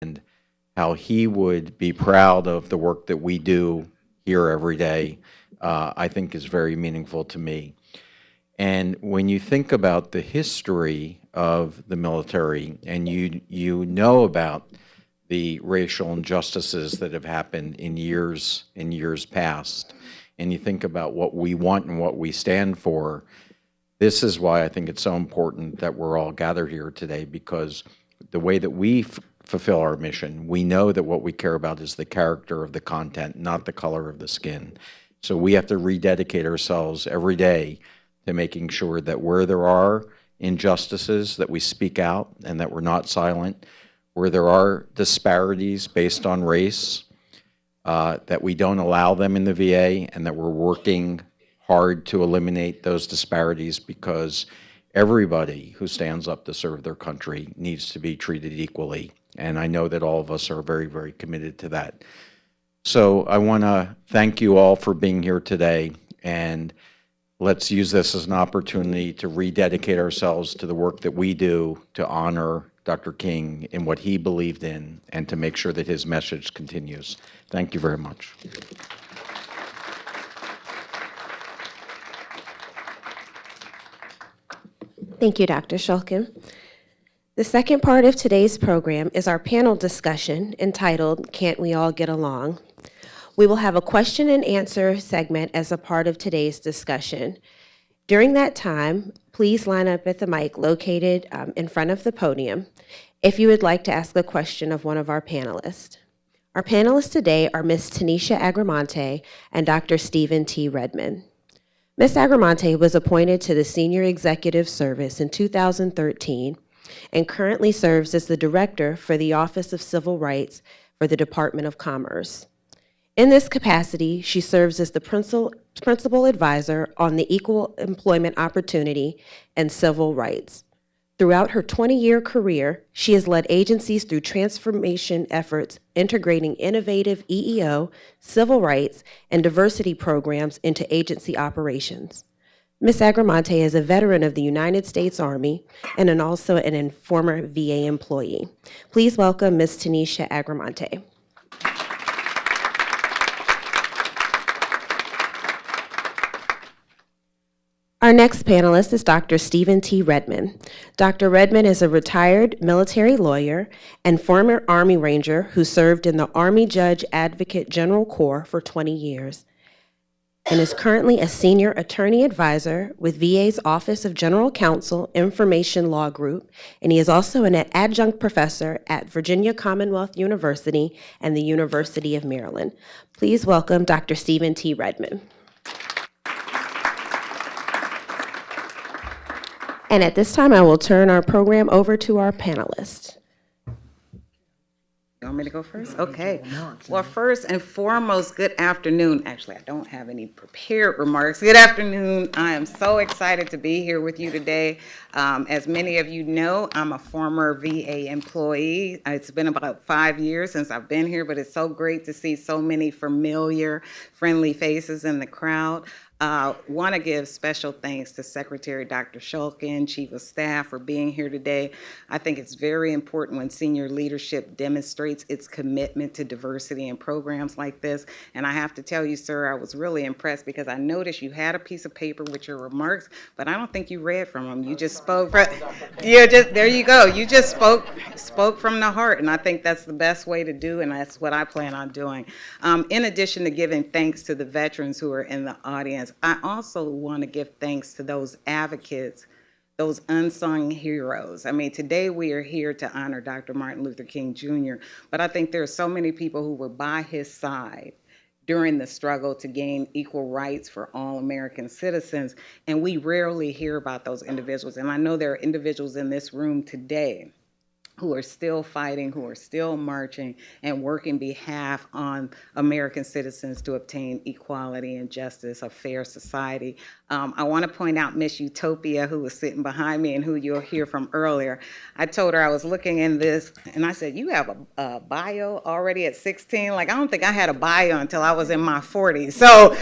and how he would be proud of the work that we do here every day, I think is very meaningful to me. And when you think about the history of the military and you know about the racial injustices that have happened in years past, and you think about what we want and what we stand for, this is why I think it's so important that we're all gathered here today, because the way that we fulfill our mission, we know that what we care about is the character of the content, not the color of the skin. So we have to rededicate ourselves every day to making sure that where there are injustices, that we speak out and that we're not silent. Where there are disparities based on race, that we don't allow them in the VA, and that we're working hard to eliminate those disparities, because everybody who stands up to serve their country needs to be treated equally. And I know that all of us are very, very committed to that. So I want to thank you all for being here today, and let's use this as an opportunity to rededicate ourselves to the work that we do to honor Dr. King in what he believed in and to make sure that his message continues. Thank you very much. Thank you, Dr. Shulkin. The second part of today's program is our panel discussion entitled, Can't We All Get Along? We will have a question and answer segment as a part of today's discussion. During that time, please line up at the mic located in front of the podium if you would like to ask a question of one of our panelists. Our panelists today are Ms. Tanisha Agramonte and Dr. Stephen T. Redmond. Ms. Agramonte was appointed to the Senior Executive Service in 2013 and currently serves as the Director for the Office of Civil Rights for the Department of Commerce. In this capacity, she serves as the principal advisor on the Equal Employment Opportunity and Civil Rights. Throughout her 20-year career, she has led agencies through transformation efforts integrating innovative EEO, civil rights, and diversity programs into agency operations. Ms. Agramonte is a veteran of the United States Army and also a former VA employee. Please welcome Ms. Tanisha Agramonte. Our next panelist is Dr. Stephen T. Redmond. Dr. Redmond is a retired military lawyer and former Army Ranger who served in the Army Judge Advocate General Corps for 20 years and is currently a senior attorney advisor with VA's Office of General Counsel Information Law Group, and he is also an adjunct professor at Virginia Commonwealth University and the University of Maryland. Please welcome Dr. Stephen T. Redmond. And at this time, I will turn our program over to our panelists. You want me to go first? Okay. Well, first and foremost, good afternoon. Actually, I don't have any prepared remarks. Good afternoon. I am so excited to be here with you today. As many of you know, I'm a former VA employee. It's been about 5 years since I've been here, but it's so great to see so many familiar, friendly faces in the crowd. Want to give special thanks to Secretary Dr. Shulkin, Chief of Staff, for being here today. I think it's very important when senior leadership demonstrates its commitment to diversity in programs like this. And I have to tell you, sir, I was really impressed because I noticed you had a piece of paper with your remarks, but I don't think you read from them. You just spoke. There you go. You just spoke from the heart, and I think that's the best way to do, and that's what I plan on doing. In addition to giving thanks to the veterans who are in the audience, I also want to give thanks to those advocates, those unsung heroes. I mean, today we are here to honor Dr. Martin Luther King Jr., but I think there are so many people who were by his side during the struggle to gain equal rights for all American citizens, and we rarely hear about those individuals. And I know there are individuals in this room today who are still fighting, who are still marching and working behalf on American citizens to obtain equality and justice, a fair society. I want to point out Miss Utopia, who was sitting behind me and who you'll hear from earlier. I told her I was looking in this, and I said, you have a bio already at 16? Like, I don't think I had a bio until I was in my 40s. So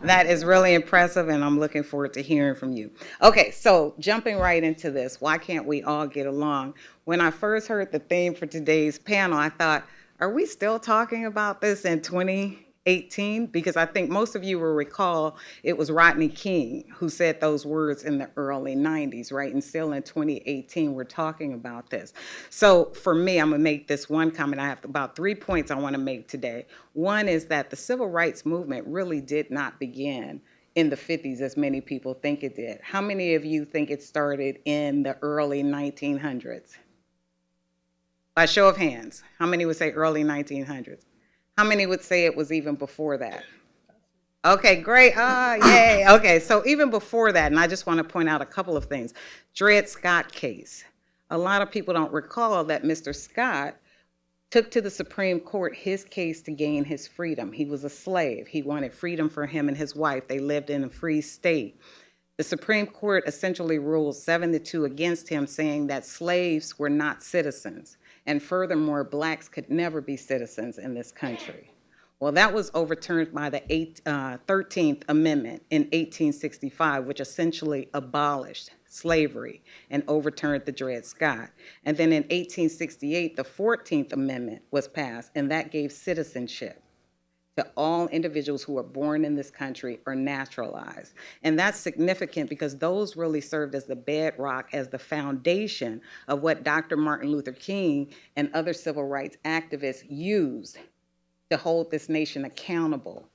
That is really impressive, and I'm looking forward to hearing from you. Okay, so jumping right into this, why can't we all get along? When I first heard the theme for today's panel, I thought, are we still talking about this in 2018? Because I think most of you will recall it was Rodney King who said those words in the early 90s, right? And still in 2018, we're talking about this. So for me, I'm going to make this one comment. I have about 3 points I want to make today. One is that the civil rights movement really did not begin in the 50s as many people think it did. How many of you think it started in the early 1900s? By show of hands, how many would say early 1900s? How many would say it was even before that? Okay, great. Yay. Okay, so even before that, and I just want to point out a couple of things. Dred Scott case. A lot of people don't recall that Mr. Scott took to the Supreme Court his case to gain his freedom. He was a slave. He wanted freedom for him and his wife. They lived in a free state. The Supreme Court essentially ruled 7-2 against him, saying that slaves were not citizens. And furthermore, blacks could never be citizens in this country. Well, that was overturned by the 13th Amendment in 1865, which essentially abolished slavery and overturned the Dred Scott. And then in 1868, the 14th Amendment was passed, and that gave citizenship to all individuals who are born in this country or naturalized. And that's significant because those really served as the bedrock, as the foundation of what Dr. Martin Luther King and other civil rights activists used to hold this nation accountable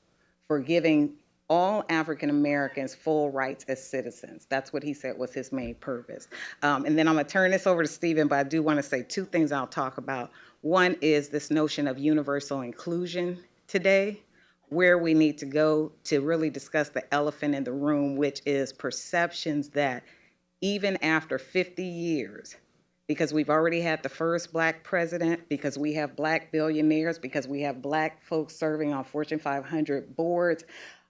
for giving all African Americans full rights as citizens. That's what he said was his main purpose. And then I'm gonna turn this over to Stephen, but I do wanna say 2 things I'll talk about. One is this notion of universal inclusion today, where we need to go to really discuss the elephant in the room, which is perceptions that even after 50 years, because we've already had the first black president, because we have black billionaires, because we have black folks serving on Fortune 500 boards,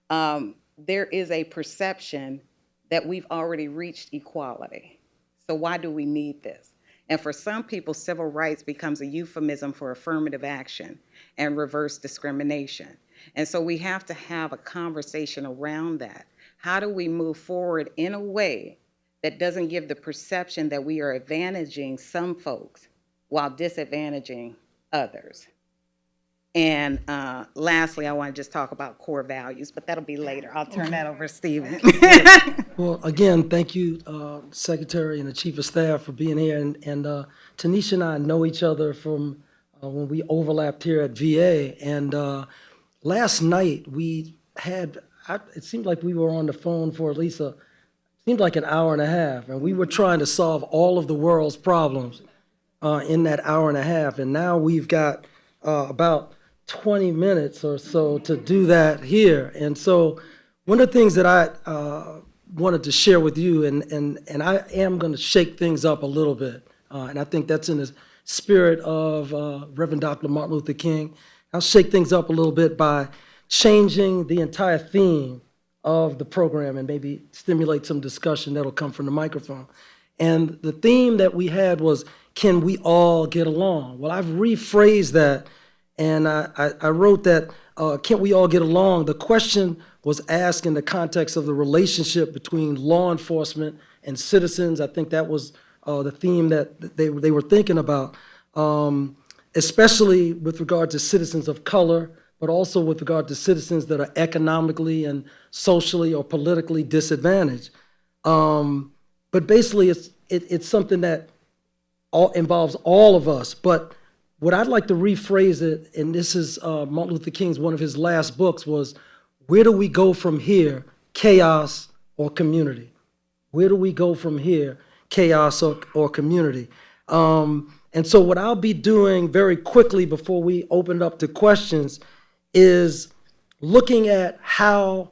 there is a perception that we've already reached equality. So why do we need this? And for some people, civil rights becomes a euphemism for affirmative action and reverse discrimination. And so we have to have a conversation around that. How do we move forward in a way that doesn't give the perception that we are advantaging some folks while disadvantaging others? And lastly, I want to just talk about core values, but that'll be later. I'll turn that over to Stephen. Well, again, thank you, Secretary and the Chief of Staff, for being here. And Tanisha and I know each other from when we overlapped here at VA. And last night we had, it seemed like we were on the phone for at least seemed like an hour and a half. And we were trying to solve all of the world's problems in that hour and a half. And now we've got about 20 minutes or so to do that here. And so one of the things that I wanted to share with you, and I am going to shake things up a little bit, and I think that's in the spirit of Reverend Dr. Martin Luther King. I'll shake things up a little bit by changing the entire theme of the program and maybe stimulate some discussion that'll come from the microphone. And the theme that we had was, can we all get along? Well, I've rephrased that, and I wrote that, can't we all get along? The question was asked in the context of the relationship between law enforcement and citizens. I think that was the theme that they were thinking about, especially with regard to citizens of color, but also with regard to citizens that are economically and socially or politically disadvantaged. But basically, it's something that involves all of us. But what I'd like to rephrase it, and this is Martin Luther King's, one of his last books, was, where do we go from here, chaos or community? Where do we go from here, chaos or community? And so what I'll be doing very quickly before we open it up to questions is looking at how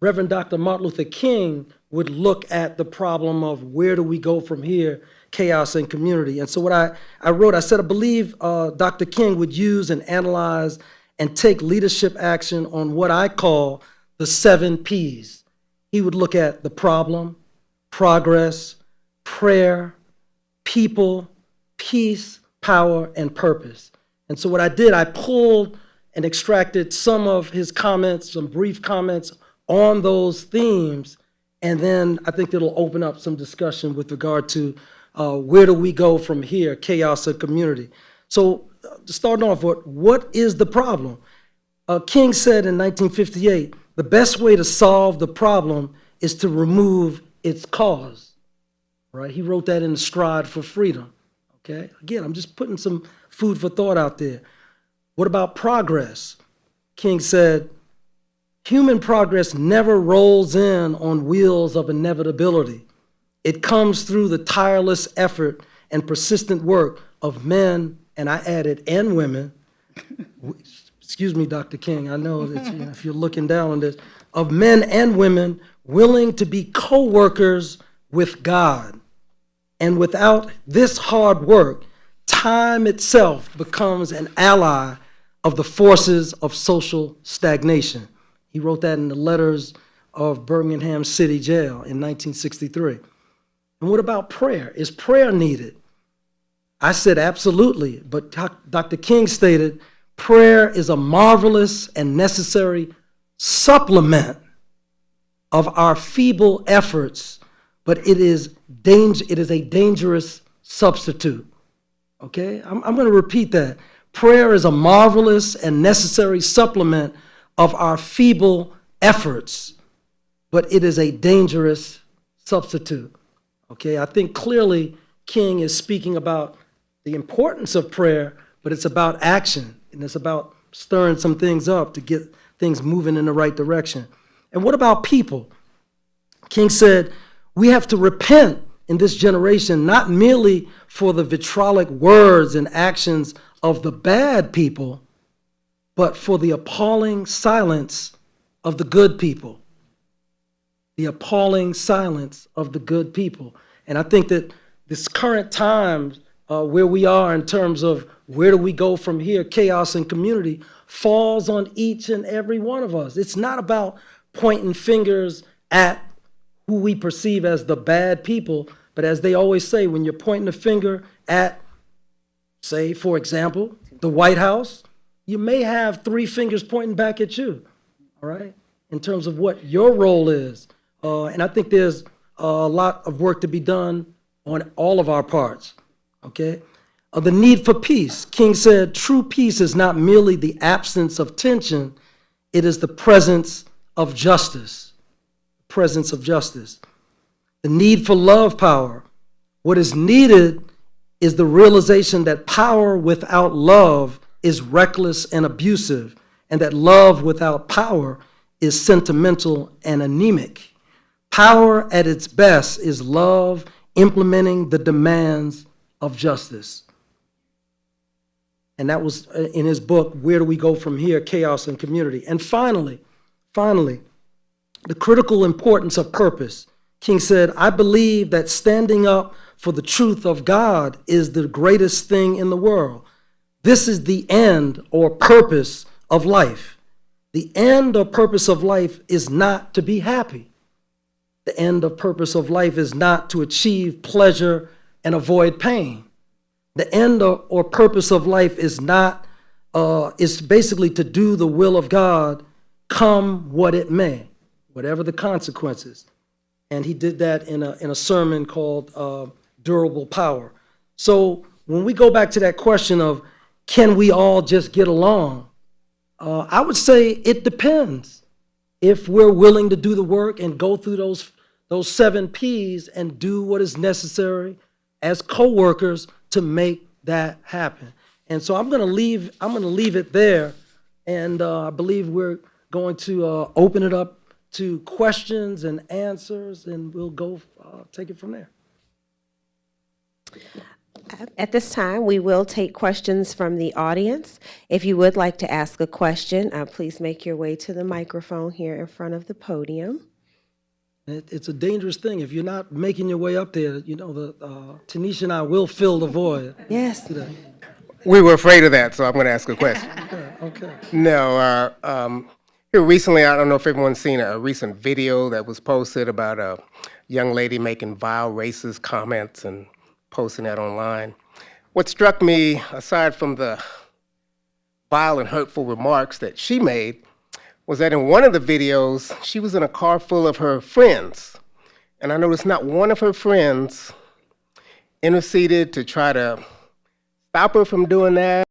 Reverend Dr. Martin Luther King would look at the problem of where do we go from here, chaos and community. And so what I wrote, I said, I believe Dr. King would use and analyze and take leadership action on what I call the 7 Ps. He would look at the problem, progress, prayer, people, peace, power, and purpose. And so what I did, I pulled and extracted some of his comments, some brief comments on those themes. And then I think it'll open up some discussion with regard to where do we go from here, chaos and community. So starting off with, what is the problem? King said in 1958, the best way to solve the problem is to remove its cause, right? He wrote that in the Stride for Freedom, okay? Again, I'm just putting some food for thought out there. What about progress? King said, human progress never rolls in on wheels of inevitability. It comes through the tireless effort and persistent work of men, and I added, and women. Excuse me, Dr. King, I know that if you're looking down on this, of men and women willing to be co-workers with God. And without this hard work, time itself becomes an ally of the forces of social stagnation. He wrote that in the letters of Birmingham City Jail in 1963. And what about prayer? Is prayer needed? I said absolutely, but Dr. King stated, prayer is a marvelous and necessary supplement of our feeble efforts, but it is a dangerous substitute. Okay? I'm going to repeat that. Prayer is a marvelous and necessary supplement of our feeble efforts, but it is a dangerous substitute. Okay? I think clearly King is speaking about the importance of prayer, but it's about action, and it's about stirring some things up to get things moving in the right direction. And what about people? King said, we have to repent in this generation, not merely for the vitriolic words and actions of the bad people, but for the appalling silence of the good people. The appalling silence of the good people. And I think that this current time where we are in terms of where do we go from here, chaos and community, falls on each and every one of us. It's not about pointing fingers at who we perceive as the bad people, but as they always say, when you're pointing a finger at, say, for example, the White House, you may have 3 fingers pointing back at you, all right, in terms of what your role is. And I think there's a lot of work to be done on all of our parts, okay? The need for peace. King said, true peace is not merely the absence of tension, it is the presence of justice. Presence of justice. The need for love power. What is needed is the realization that power without love is reckless and abusive, and that love without power is sentimental and anemic. Power at its best is love implementing the demands of justice. And that was in his book, Where Do We Go From Here? Chaos and Community. And finally, the critical importance of purpose. King said, I believe that standing up for the truth of God is the greatest thing in the world. This is the end or purpose of life. The end or purpose of life is not to be happy. The end or purpose of life is not to achieve pleasure and avoid pain. The end or purpose of life is not, is basically to do the will of God, come what it may, whatever the consequences. And he did that in a sermon called Durable Power. So when we go back to that question of, can we all just get along? I would say it depends. If we're willing to do the work and go through those 7 Ps and do what is necessary as co-workers to make that happen. And so I'm going to leave it there, and I believe we're going to open it up to questions and answers, and we'll go take it from there. At this time, we will take questions from the audience. If you would like to ask a question, please make your way to the microphone here in front of the podium. It's a dangerous thing. If you're not making your way up there, you know, Tanisha and I will fill the void. Yes. We were afraid of that, so I'm going to ask a question. Okay. No, here recently, I don't know if everyone's seen a recent video that was posted about a young lady making vile racist comments and posting that online. What struck me, aside from the vile and hurtful remarks that she made was that in one of the videos, she was in a car full of her friends. And I noticed not one of her friends interceded to try to stop her from doing that.